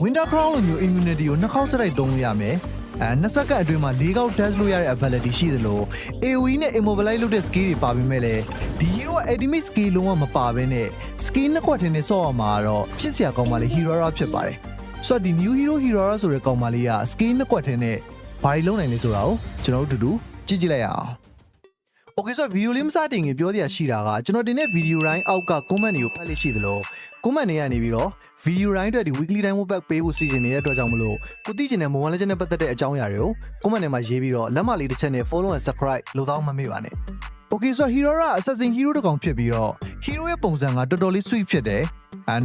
Winter Crown လိုမျိုး immunity ကိုနှစ်ခေါက်စတိုက်သုံးလို့ရမယ်နှစ်စက္ကန့်အတွင်းမှာ၄ခေါက် dash လို့ရတဲ့ ability ရှိသလို AoE နဲ့ immobilize လုပ်တဲ့ skill တွေပါပေမဲ့လည်းဒီ hero က ultimate skill လုံးဝမပါဘဲနဲ့ skill နှစ်ခွက်ထင်းနဲ့ဆော့ရမှာတော့ချစ်စရာကောင်းပါလေ Hirara ဖြစ်ပါတယ်ဆိုတော့ဒီ new hero Hirara ဆိုတဲ့ကောင်မလေးက skill နှစ်ခွက်ထင်းနဲ့ဘာတွေလုပ်နိုင်လဲဆိုတာကိုကျွန်တော်တို့တူတူကြည့်ကြည့်လိုက်ရအောင်Okay ဆိုတော့ video လေးမစတင်ခင်ပြောတရားရှိတာကကျွန်တော်တင်တဲ့ video တိုင်းအောက်က comment တွေကိုဖတ်လို့ရှိသလို comment တွေကနေပြီးတော့ video တိုင်းအတွက်ဒီ weekly time back ပေးဖို့စီစဉ်နေတဲ့အတွက်ကြောင့်မလို့ကိုသိချင်တဲ့ Mobile Legends နဲ့ပတ်သက်တဲ့အကြောင်းအရာတွေကို comment ထဲမှာရေးပြီးတော့လက်မလေးတစ်ချက်နဲ့ follow and subscribe လုပ်တော့မမေ့ပါနဲ့ Okay ဆိုတော့ Hirara assassin hero တစ်ကောင်ဖြစ်ပြီးတော့ hero ရဲ့ပုံစံကတော်တော်လေး sweet ဖြစ်တယ်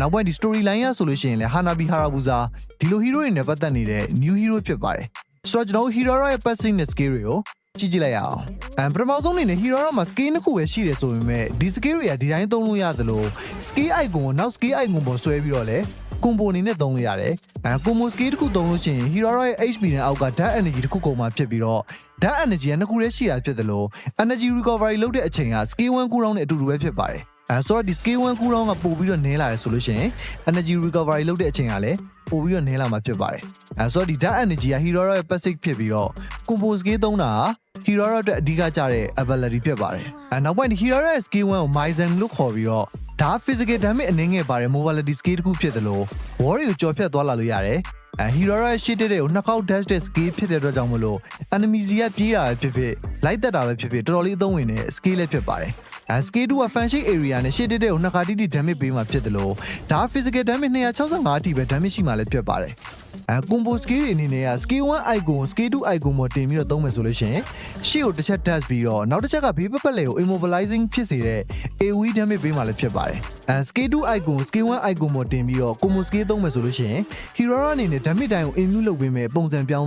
နောက်ပိုင်းဒီ storyline ရဆိုလို့ရှိရင်လည်း Hanabi Harabusa ဒီလို hero တွေနဲ့ပတ်သက်နေတဲ့ new hero ဖြစ်ပါတယ်ဆိုတော့ကျွန်တော် Hirara ရဲ့ passive နဲ့ skill တွေကိုကြည့်ကြည့်လိုက်ရအောင်ပထမဆုံးအနေနဲ့ Hirara မှာ skill နှစ်ခုပဲရှိတယ်ဆိုပေမဲ့ဒီ skill တွေကဒီတိုင်းသုံးလို့ရသလို skill icon ကိုနောက် skill icon ပေါ်ဆွဲပြီးတော့လည်း combo အနေနဲ့သုံးလို့ရတယ်combo skill တစ်ခုသုံးလို့ရှိရင် Hirara ရဲ့ HP နဲ့အောက်က dark energy တစ်ခုကုန်မှာဖြစ်ပြီးတော့ dark energy ကနှစ်ခုတည်းရှိတာဖြစ်သလို energy recovery လုပ်တဲ့အချိန်က skill 1 cooldown နဲ့အတူတူပဲဖြစ်ပါတယ်ဆိုတော့ဒီ skill 1 cooldown ကပို့ပြီးတော့နည်းလာတယ်ဆိုလို့ရှိရင် energy recovery လုပ်တဲ့အချိန်ကလည်းပို့ပြီးတော့နည်းလာမှာဖြစ်ပါတယ်ဆိုတော့ဒီ dark energy က Hirara ရဲ့ passive ဖြစ်ပြီးတော့ combo skill သုံးတာHirara အတွက်အဓိကကျတဲ့ ability ဖြစ်ပါတယ်နောက်ပိုင်း Hirara ရဲ့ skill 1 ကို Maizen လို့ခေါ်ပြီးတော့ဒါ physical damage အနေငယ်ပါတယ် mobility skill တစ်ခုဖြစ်သလို war ကိုကြော်ဖြတ်သွားလာလို့ရတယ်Hirara ရဲ့ shit တဲ့ကိုနှစ်ခေါက် dash တဲ့ skill ဖြစ်တဲ့အတွက်ကြောင့်မလို့ enemy စီကပြေးတာပဲဖြစ်ဖြစ်လိုက်တက်တာပဲဖြစ်ဖြစ်တော်တော်လေးအသုံးဝင်တဲ့ skill လည်းဖြစ်ပါတယ်skill 2က function area နဲ့ shit တဲ့ကိုနှစ်ခါတိတိ damage ပေးမှာဖြစ်တယ်လို့ဒါ physical damage 265အထိပဲ damage ရှိမှလည်းဖြစ်ပါတယ်combo skill တွေအနေနဲ့က skill 1 icon skill 2 icon ပေါ်တင်ပြီးတော့သုံးမယ်ဆိုလို့ရှိရင်ရှေ့ကိုတစ်ချက် dash ပြီးတော့နောက်တစ်ချက်ကဘေးပတ်ပတ်လေကို immobilizing ဖြစ်စေတဲ့ AoE damage ပေးမှလည်းဖြစ်ပါတယ်skill 2 icon skill 1 icon ပေါ်တင်ပြီးတော့ combo skill သုံးမယ်ဆိုလို့ရှိရင် Hirara အနေနဲ့ damage တိုင်းကို immune လုပ်ပေးမယ်ပုံစံပြောင်း